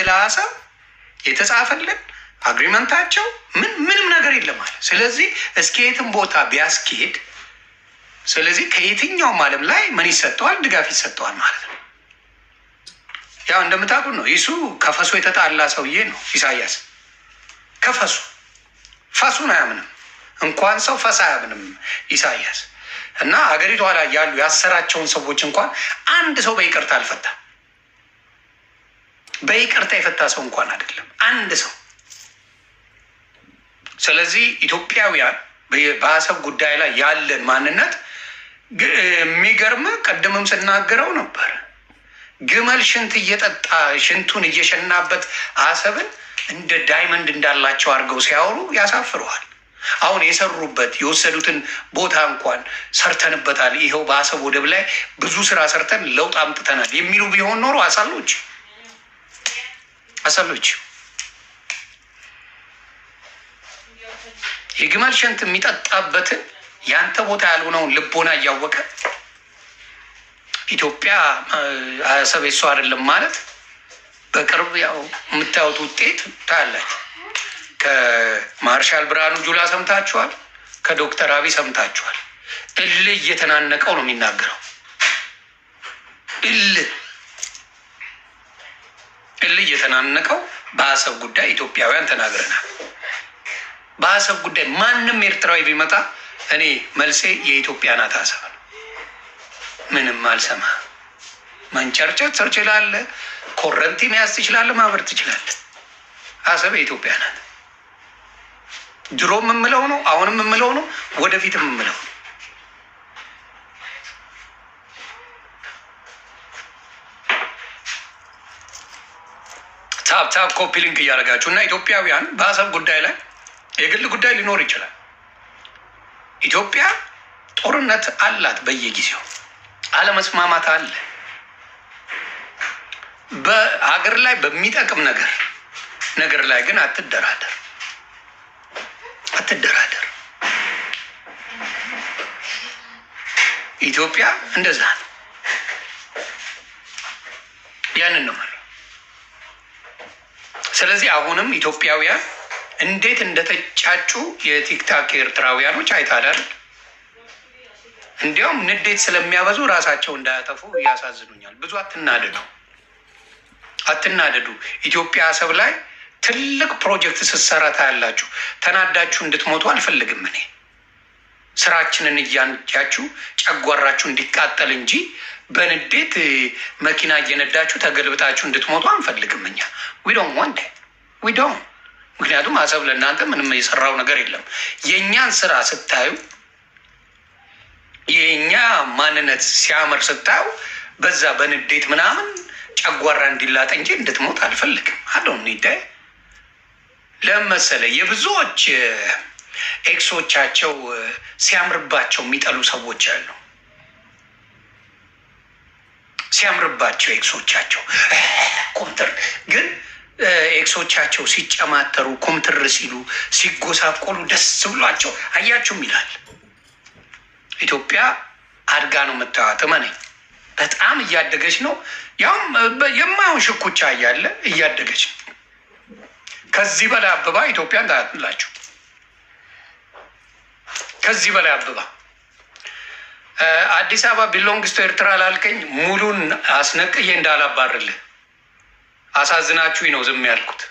ስለ አሰብ የተጻፈልን አግሪመንታቸው ምንም ነገር የለም አለ። ስለዚህ እስከ የትም ቦታ ቢያስኬድ፣ ስለዚህ ከየትኛውም ዓለም ላይ ምን ይሰጠዋል? ድጋፍ ይሰጠዋል ማለት ነው። ያው እንደምታውቁት ነው። ይሱ ከፈሱ የተጣላ ሰውዬ ነው ኢሳያስ። ከፈሱ ፈሱን አያምንም። እንኳን ሰው ፈስ አያምንም ኢሳያስ። እና ሀገሪቷ ላይ ያሉ ያሰራቸውን ሰዎች እንኳን አንድ ሰው በይቅርታ አልፈታም። በይቅርታ የፈታ ሰው እንኳን አይደለም አንድ ሰው። ስለዚህ ኢትዮጵያውያን በአሰብ ጉዳይ ላይ ያለን ማንነት የሚገርም ቀደምም ስናገረው ነበር። ግመል ሽንት እየጠጣ ሽንቱን እየሸናበት አሰብን እንደ ዳይመንድ እንዳላቸው አድርገው ሲያወሩ ያሳፍረዋል። አሁን የሰሩበት የወሰዱትን ቦታ እንኳን ሰርተንበታል፣ ይኸው በአሰብ ወደብ ላይ ብዙ ስራ ሰርተን ለውጥ አምጥተናል የሚሉ ቢሆን ኖሮ አሳሎች የግመል ሽንት የሚጠጣበትን ያንተ ቦታ ያልሆነውን ልቦና እያወቀ ኢትዮጵያ አሰብ የሷ አይደለም ማለት በቅርብ ያው የምታዩት ውጤት ታያላችሁ። ከማርሻል ብርሃኑ ጁላ ሰምታችኋል፣ ከዶክተር አብይ ሰምታችኋል። እልህ እየተናነቀው ነው የሚናገረው። እልህ እየተናነቀው በአሰብ ጉዳይ ኢትዮጵያውያን ተናግረናል። በአሰብ ጉዳይ ማንም ኤርትራዊ ቢመጣ እኔ መልሴ የኢትዮጵያ ናት አሰብ ነው። ምንም አልሰማ። መንጨርጨር ትችላለህ፣ ኮረንቲ መያዝ ትችላለህ፣ ማህበር ትችላለህ። አሰብ የኢትዮጵያ ናት። ድሮም የምለው ነው፣ አሁንም የምለው ነው፣ ወደፊትም የምለው ነው። ታፕ ኮፒ ሊንክ እያደረጋችሁ እና ኢትዮጵያውያን በአሰብ ጉዳይ ላይ የግል ጉዳይ ሊኖር ይችላል። ኢትዮጵያ ጦርነት አላት፣ በየጊዜው አለመስማማት አለ። በሀገር ላይ በሚጠቅም ነገር ላይ ግን አትደራደር። ኢትዮጵያ እንደዛ ነው። ያንን ነው ማለት። ስለዚህ አሁንም ኢትዮጵያውያን እንዴት እንደተጫጩ የቲክታክ ኤርትራውያኖች አይታላል። እንዲያውም ንዴት ስለሚያበዙ ራሳቸው እንዳያጠፉ ያሳዝኑኛል። ብዙ አትናደዱ። ኢትዮጵያ አሰብ ላይ ትልቅ ፕሮጀክት ስትሰራ ታያላችሁ። ተናዳችሁ እንድትሞቱ አልፈልግም እኔ። ስራችንን እያንጃችሁ ጨጓራችሁ እንዲቃጠል እንጂ በንዴት መኪና እየነዳችሁ ተገልብጣችሁ እንድትሞቱ አንፈልግም እኛ። ዊ ዶንት ምክንያቱም አሰብ ለእናንተ ምንም የሰራው ነገር የለም። የእኛን ስራ ስታዩ፣ የእኛ ማንነት ሲያምር ስታዩ በዛ በንዴት ምናምን ጨጓራ እንዲላጥ እንጂ እንድትሞት አልፈልግም። አለውን ኒዳይ ለመሰለ የብዙዎች ኤክሶቻቸው ሲያምርባቸው የሚጠሉ ሰዎች አሉ። ሲያምርባቸው ኤክሶቻቸው ኮምትር ግን ኤክሶቻቸው ሲጨማተሩ ኮምትር ሲሉ ሲጎሳቆሉ ደስ ብሏቸው አያችሁም ይላል። ኢትዮጵያ አድጋ ነው የምታዩት። እመነኝ በጣም እያደገች ነው። ያውም የማይሆን ሽኩቻ እያለ እያደገች ነው። ከዚህ በላይ አበባ ኢትዮጵያን ታያላችሁ። ከዚህ በላይ አበባ አዲስ አበባ ቢሎንግስ ቱ ኤርትራ ላልከኝ ሙሉን አስነቅዬ እንዳላባርልህ አሳዝናችሁኝ ነው ዝም ያልኩት።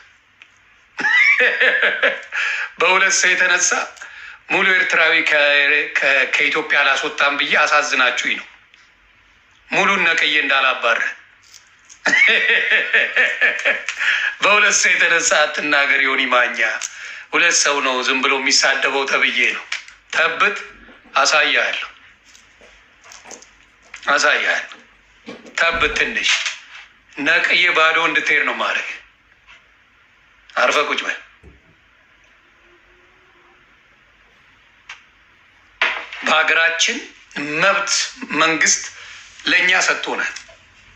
በሁለት ሰው የተነሳ ሙሉ ኤርትራዊ ከኢትዮጵያ አላስወጣም ብዬ አሳዝናችሁኝ ነው ሙሉን ነቅዬ እንዳላባርህ። በሁለት ሰው የተነሳ አትናገር ዮኒ ማኛ። ሁለት ሰው ነው ዝም ብሎ የሚሳደበው ተብዬ ነው። ተብት አሳያለሁ። ተብት ትንሽ ነቅዬ ባዶ እንድትሄድ ነው ማድረግ። አርፈህ ቁጭ በል። በሀገራችን መብት መንግስት ለእኛ ሰጥቶናል።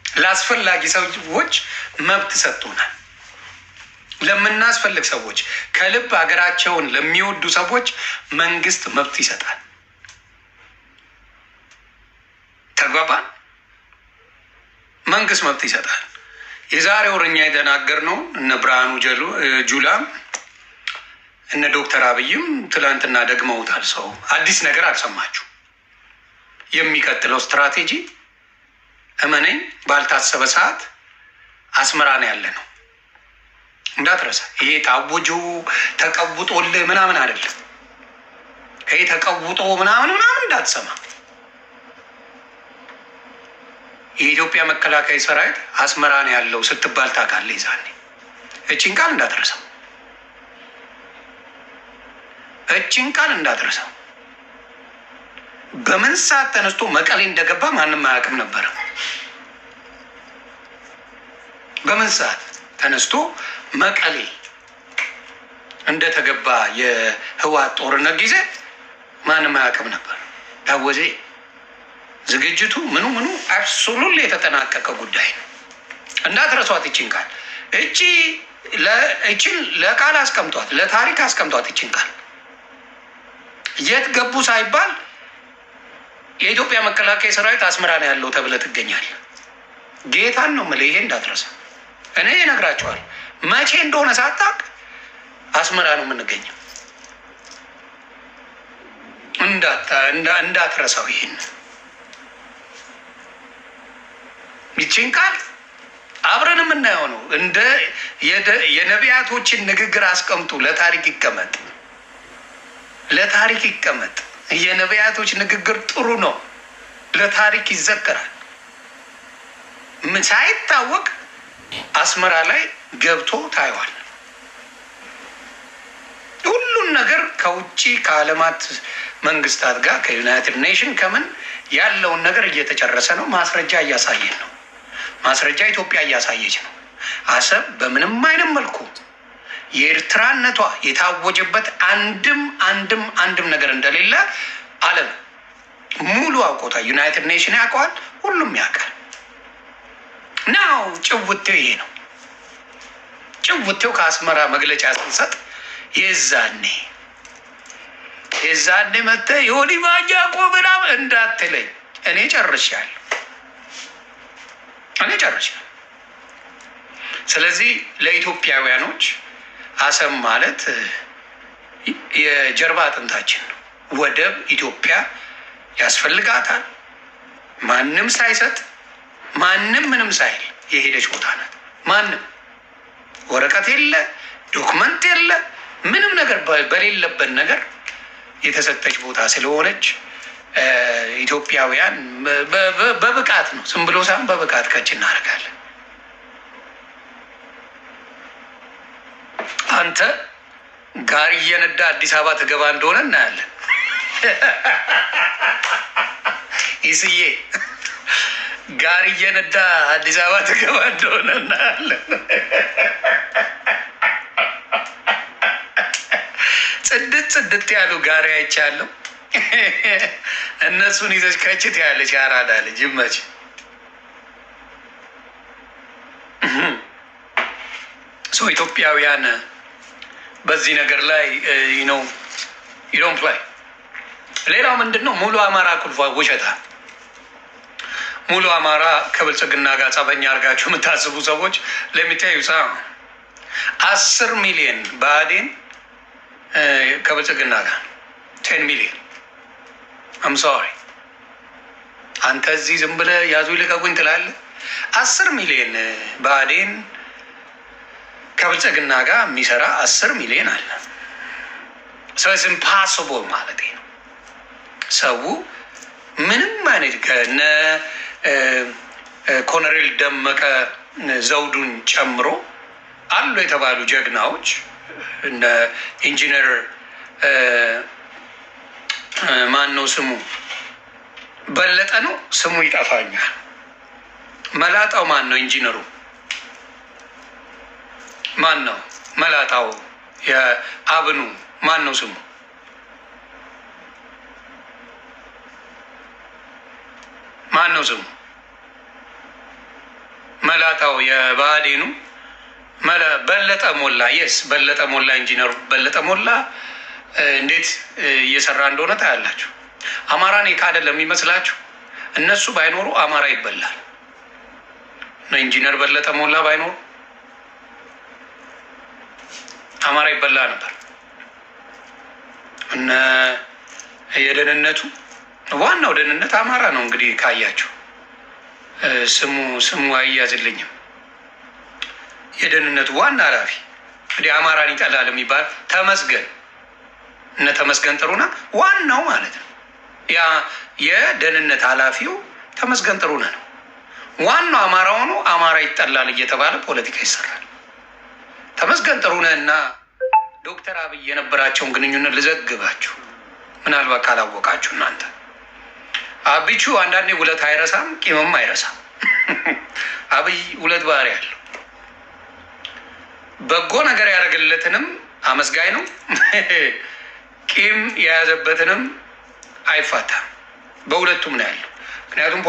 ለአስፈላጊ ሰዎች መብት ሰጥቶናል። ለምናስፈልግ ሰዎች፣ ከልብ ሀገራቸውን ለሚወዱ ሰዎች መንግስት መብት ይሰጣል። ተግባባን? መንግስት መብት ይሰጣል። የዛሬ ወርኛ የተናገርነው እነ ብርሃኑ ጁላም እነ ዶክተር አብይም ትላንትና ደግመውታል። ሰው አዲስ ነገር አልሰማችሁ። የሚቀጥለው ስትራቴጂ እመነኝ ባልታሰበ ሰዓት አስመራ ነው ያለ ነው እንዳትረሳ። ይሄ ታውጆ ተቀውጦልህ ምናምን አይደለም። ይሄ ተቀውጦ ምናምን እንዳትሰማ። የኢትዮጵያ መከላከያ ሰራዊት አስመራ ነው ያለው ስትባል ታውቃለህ። ይዛኔ እቺን ቃል እንዳትረሳው፣ እቺን ቃል እንዳትረሳው። በምን ሰዓት ተነስቶ መቀሌ እንደገባ ማንም አያውቅም ነበር። በምን ሰዓት ተነስቶ መቀሌ እንደተገባ የህወሓት ጦርነት ጊዜ ማንም አያውቅም ነበር። ዳወዜ ዝግጅቱ ምኑ አብሶሉት የተጠናቀቀ ጉዳይ ነው። እንዳትረሷት ይችን ቃል። እቺን ለቃል አስቀምጧት፣ ለታሪክ አስቀምጧት። ይችን ቃል የት ገቡ ሳይባል የኢትዮጵያ መከላከያ ሰራዊት አስመራ ነው ያለው ተብለ ትገኛል። ጌታን ነው የምልህ። ይሄ እንዳትረሳ። እኔ እነግራቸዋል መቼ እንደሆነ ሳታውቅ አስመራ ነው የምንገኘው። እንዳትረሳው ይሄን። ይችን ቃል አብረን የምናየው ነው። እንደ የነቢያቶችን ንግግር አስቀምጡ። ለታሪክ ይቀመጥ፣ ለታሪክ ይቀመጥ። የነቢያቶች ንግግር ጥሩ ነው፣ ለታሪክ ይዘከራል። ሳይታወቅ አስመራ ላይ ገብቶ ታይዋል። ሁሉን ነገር ከውጭ ከዓለማት መንግስታት ጋር ከዩናይትድ ኔሽን ከምን ያለውን ነገር እየተጨረሰ ነው። ማስረጃ እያሳየን ነው። ማስረጃ ኢትዮጵያ እያሳየች ነው። አሰብ በምንም አይነት መልኩ የኤርትራነቷ የታወጀበት አንድም ነገር እንደሌለ ዓለም ሙሉ አውቆታል። ዩናይትድ ኔሽን ያውቀዋል። ሁሉም ያውቃል። ናው ጭውቴው ይሄ ነው። ጭውቴው ከአስመራ መግለጫ ስንሰጥ የዛኔ መጥተህ የሆኒ ባጃ ቆብና እንዳትለኝ። እኔ ጨርሻለሁ። ስለዚህ ለኢትዮጵያውያኖች አሰብ ማለት የጀርባ አጥንታችን ነው። ወደብ ኢትዮጵያ ያስፈልጋታል። ማንም ሳይሰጥ ማንም ምንም ሳይል የሄደች ቦታ ናት። ማንም ወረቀት የለ ዶክመንት የለ ምንም ነገር በሌለበት ነገር የተሰጠች ቦታ ስለሆነች ኢትዮጵያውያን በብቃት ነው፣ ዝም ብሎ ሳይሆን በብቃት ከች እናደርጋለን። አንተ ጋር እየነዳ አዲስ አበባ ትገባ እንደሆነ እናያለን። ይስዬ ጋር እየነዳ አዲስ አበባ ትገባ እንደሆነ እናያለን። ጽድት ያሉ ጋሪ አይቻለሁ። እነሱን ይዘሽ ከችት ያለች አራዳ ልጅ ይመች። ኢትዮጵያውያን በዚህ ነገር ላይ ዶንት ፕላይ። ሌላው ምንድን ነው? ሙሉ አማራ ኩልፋ ውሸታ። ሙሉ አማራ ከብልጽግና ጋር ጸበኛ አድርጋችሁ የምታስቡ ሰዎች ለሚታዩ 10 ሚሊዮን ብአዴን ከብልጽግና ጋር 10 ሚሊዮን ሶሪ። አንተ እዚህ ዝም ብለህ ያዙ ይልቀቁኝ ትላለህ። 10 ሚሊዮን ብአዴን ከብልጽግና ጋር የሚሰራ 10 ሚሊዮን አለ። ስለዚህ ኢምፓስብል ማለት ነው። ሰው ምንም አይነት ከነ ኮሎኔል ደመቀ ዘውዱን ጨምሮ አሉ የተባሉ ጀግናዎች እነ ኢንጂነር ማን ነው ስሙ? በለጠ ነው ስሙ ይጠፋኛል። መላጣው ማን ነው? ኢንጂነሩ ማን ነው? መላጣው የአብኑ ማን ነው ስሙ? ማን ነው ስሙ? መላጣው የብአዴኑ በለጠ ሞላ። የስ በለጠ ሞላ፣ ኢንጂነሩ በለጠ ሞላ እንዴት እየሰራ እንደሆነ ታያላችሁ። አማራን የካደ ለሚመስላችሁ እነሱ ባይኖሩ አማራ ይበላል። ኢንጂነር በለጠ ሞላ ባይኖር አማራ ይበላ ነበር። እነ የደህንነቱ ዋናው ደህንነት አማራ ነው። እንግዲህ ካያቸው ስሙ አያዝልኝም። የደህንነቱ ዋና ኃላፊ እንግዲህ አማራን ይጠላል የሚባል ተመስገን፣ እነ ተመስገን ጥሩነህ ዋናው ማለት ነው። ያ የደህንነት ኃላፊው ተመስገን ጥሩነህ ነው። ዋናው አማራ ሆኖ አማራ ይጠላል እየተባለ ፖለቲካ ይሰራል። ተመስገን ጥሩነህ እና ዶክተር አብይ የነበራቸውን ግንኙነት ልዘግባችሁ፣ ምናልባት ካላወቃችሁ እናንተ። አብቹ አንዳንዴ ውለት አይረሳም፣ ቂምም አይረሳም። አብይ ሁለት ባህሪ ያለው በጎ ነገር ያደረግለትንም አመስጋኝ ነው፣ ቂም የያዘበትንም አይፋታም። በሁለቱም ነው ያለው። ምክንያቱም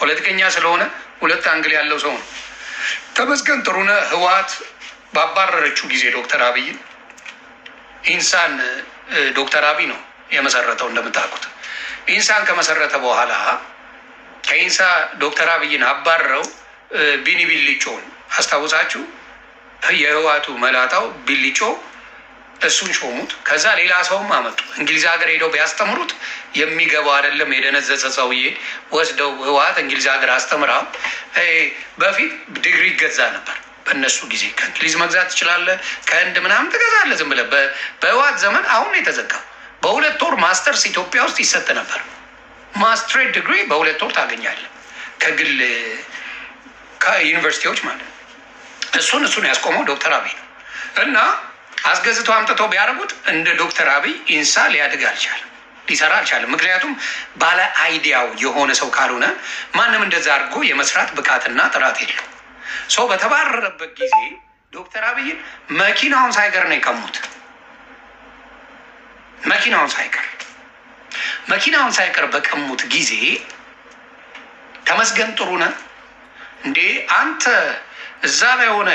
ፖለቲከኛ ስለሆነ ሁለት አንግል ያለው ሰው ነው። ተመስገን ጥሩነህ ህወሓት ባባረረችው ጊዜ ዶክተር አብይን ኢንሳን ዶክተር አብይ ነው የመሰረተው። እንደምታውቁት ኢንሳን ከመሰረተ በኋላ ከኢንሳ ዶክተር አብይን አባረረው ቢኒ ቢልጮን አስታውሳችሁ? የህወሓቱ መላጣው ቢልጮ እሱን ሾሙት። ከዛ ሌላ ሰውም አመጡ። እንግሊዝ ሀገር ሄደው ቢያስተምሩት የሚገባው አይደለም። የደነዘዘ ሰውዬ ወስደው ህወሓት እንግሊዝ ሀገር አስተምራው። በፊት ዲግሪ ይገዛ ነበር በእነሱ ጊዜ። ከእንግሊዝ መግዛት ትችላለህ፣ ከህንድ ምናምን ትገዛለህ ዝም ብለህ። በህወሓት ዘመን አሁን ነው የተዘጋው። በ2 ወር ማስተርስ ኢትዮጵያ ውስጥ ይሰጥ ነበር። ማስትሬት ዲግሪ በ2 ወር ታገኛለህ ከግል ከዩኒቨርሲቲዎች ማለት ነው። እሱን ያስቆመው ዶክተር አብይ ነው። እና አስገዝተው አምጥተው ቢያደርጉት እንደ ዶክተር አብይ ኢንሳ ሊያድግ አልቻለም፣ ሊሰራ አልቻለም። ምክንያቱም ባለ አይዲያው የሆነ ሰው ካልሆነ ማንም እንደዛ አድርጎ የመስራት ብቃትና ጥራት የለው። ሰው በተባረረበት ጊዜ ዶክተር አብይን መኪናውን ሳይቀር ነው የቀሙት። መኪናውን ሳይቀር በቀሙት ጊዜ ተመስገን ጥሩነህ እንዴ አንተ እዛ ላይ ሆነ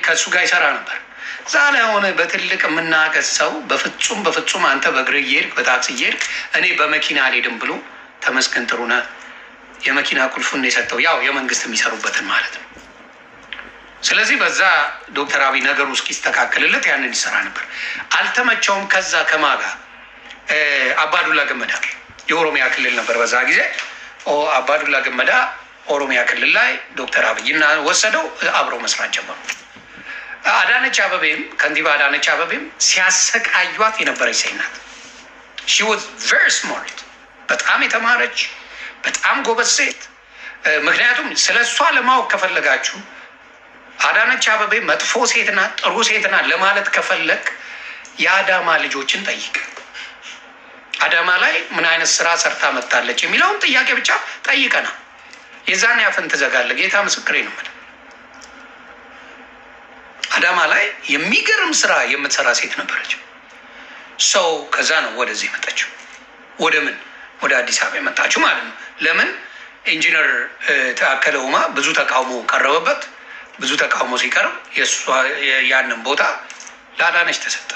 ከእሱ ጋር ይሰራ ነበር። እዛ ላይ ሆነ በትልቅ የምናገዝ ሰው በፍጹም አንተ በእግር እየሄድክ በታክሲ እየሄድክ እኔ በመኪና አልሄድም ብሎ ተመስገን ጥሩነህ የመኪና ቁልፉን የሰጠው ያው የመንግስት የሚሰሩበትን ማለት ነው። ስለዚህ በዛ ዶክተር አብይ ነገሩ እስኪስተካከልለት ያንን ይሰራ ነበር። አልተመቸውም። ከዛ ከማጋ አባዱላ ገመዳ የኦሮሚያ ክልል ነበር በዛ ጊዜ። አባዱላ ገመዳ ኦሮሚያ ክልል ላይ ዶክተር አብይና ወሰደው፣ አብረው መስራት ጀመሩ። አዳነች አበቤም ከንቲባ አዳነች አበቤም ሲያሰቃዩት የነበረች ሴት ናት። ሺ ዋዝ ቨሪ ስማርት፣ በጣም የተማረች በጣም ጎበዝ ሴት። ምክንያቱም ስለ እሷ ለማወቅ ከፈለጋችሁ አዳነች አበቤ መጥፎ ሴትና ጥሩ ሴትና ለማለት ከፈለግ የአዳማ ልጆችን ጠይቅ። አዳማ ላይ ምን አይነት ስራ ሰርታ መጥታለች የሚለውን ጥያቄ ብቻ ጠይቀና የዛን ያፍን ትዘጋለህ። ጌታ ምስክሬ ነው። አዳማ ላይ የሚገርም ስራ የምትሰራ ሴት ነበረች። ሰው ከዛ ነው ወደዚህ መጣችው። ወደ አዲስ አበባ የመጣችው ማለት ነው። ለምን? ኢንጂነር ታከለ ኡማ ብዙ ተቃውሞ ቀረበበት። ብዙ ተቃውሞ ሲቀርብ ያንን ቦታ ለአዳነች ተሰጠ።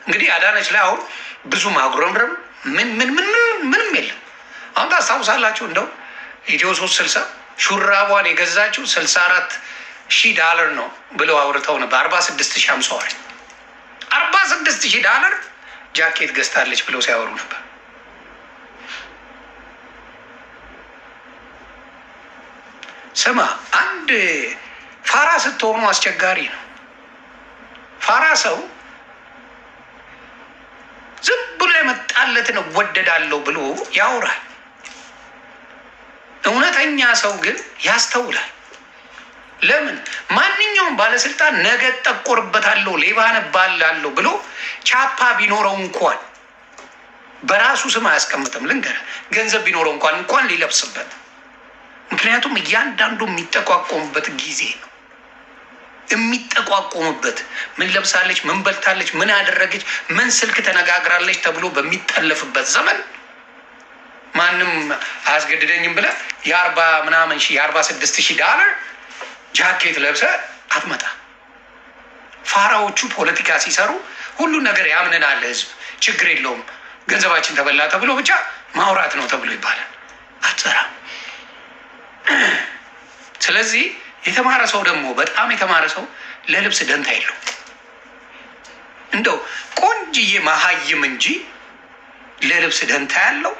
እንግዲህ አዳነች ላይ አሁን ብዙ ማጉረምረም ምንም የለም። አሁን ታስታውሳላችሁ እንደው ኢትዮ 360 ሹራቧን የገዛችው $64,000 ነው ብለው አውርተው ነበር። 46,000 $46,000 ጃኬት ገዝታለች ብለው ሲያወሩ ነበር። ስማ፣ አንድ ፋራ ስትሆኑ አስቸጋሪ ነው። ፋራ ሰው ዝም ብሎ የመጣለትን እወደዳለሁ ብሎ ያወራል። እውነተኛ ሰው ግን ያስተውላል። ለምን? ማንኛውም ባለስልጣን ነገ ጠቆርበታለሁ፣ ሌባ ነባላለሁ ብሎ ቻፓ ቢኖረው እንኳን በራሱ ስም አያስቀምጥም። ልንገርህ፣ ገንዘብ ቢኖረው እንኳን ሊለብስበት። ምክንያቱም እያንዳንዱ የሚጠቋቆሙበት ጊዜ ነው። የሚጠቋቆሙበት ምን ለብሳለች፣ ምን በልታለች፣ ምን ያደረገች፣ ምን ስልክ ተነጋግራለች ተብሎ በሚጠለፍበት ዘመን ማንም አያስገድደኝም ብለህ $46,000 ጃኬት ለብሰ አትመጣ። ፋራዎቹ ፖለቲካ ሲሰሩ ሁሉ ነገር ያምነናል ህዝብ፣ ችግር የለውም ገንዘባችን ተበላ ተብሎ ብቻ ማውራት ነው ተብሎ ይባላል። አትሰራም። ስለዚህ የተማረ ሰው ደግሞ በጣም የተማረ ሰው ለልብስ ደንታ የለው። እንደው ቆንጅዬ መሀይም እንጂ ለልብስ ደንታ ያለው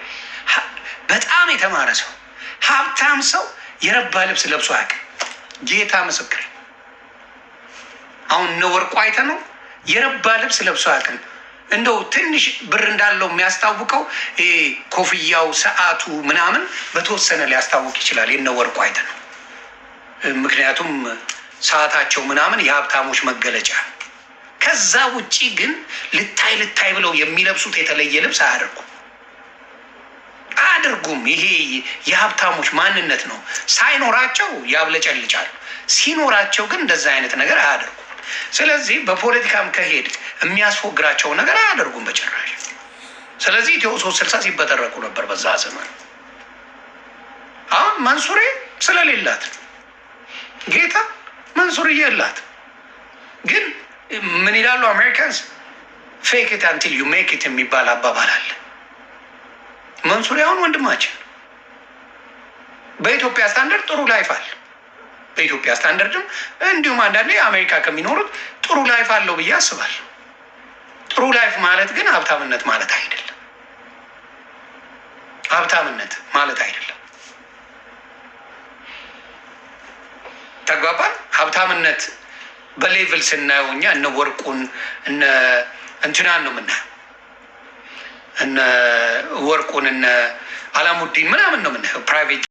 በጣም የተማረ ሰው፣ ሀብታም ሰው የረባ ልብስ ለብሶ አያውቅም። ጌታ ምስክር። አሁን እነ ወርቁ አይተህ ነው የረባ ልብስ ለብሶ አያውቅም። እንደው ትንሽ ብር እንዳለው የሚያስታውቀው ኮፍያው፣ ሰዓቱ ምናምን በተወሰነ ሊያስታውቅ ይችላል። የነ ወርቁ አይተህ ነው። ምክንያቱም ሰዓታቸው ምናምን የሀብታሞች መገለጫ። ከዛ ውጪ ግን ልታይ ብለው የሚለብሱት የተለየ ልብስ አያደርጉም። ይሄ የሀብታሞች ማንነት ነው። ሳይኖራቸው ያብለጨልጫሉ፣ ሲኖራቸው ግን እንደዛ አይነት ነገር አያደርጉም። ስለዚህ በፖለቲካም ከሄድ የሚያስፎግራቸው ነገር አያደርጉም በጭራሽ። ስለዚህ ኢትዮ 360 ሲበጠረቁ ነበር በዛ ዘመን። አሁን መንሱሬ ስለሌላት ጌታ መንሱርዬ የላት። ግን ምን ይላሉ አሜሪካንስ? ፌክ ኢት አንቲል ዩ ሜክ ኢት የሚባል አባባል አለ። መንሱሬ አሁን ወንድማችን በኢትዮጵያ ስታንዳርድ ጥሩ ላይፍ አለ። በኢትዮጵያ ስታንዳርድም እንዲሁም አንዳንዴ አሜሪካ ከሚኖሩት ጥሩ ላይፍ አለው ብዬ አስባለሁ። ጥሩ ላይፍ ማለት ግን ሀብታምነት ማለት አይደለም። ሀብታምነት ማለት አይደለም። ተግባባን? ሀብታምነት በሌቭል ስናየው እኛ እነ ወርቁን እነ እንትናን ነው የምናየው። እነ ወርቁን እነ አላሙዲን ምናምን ነው የምናየው ፕራይቬት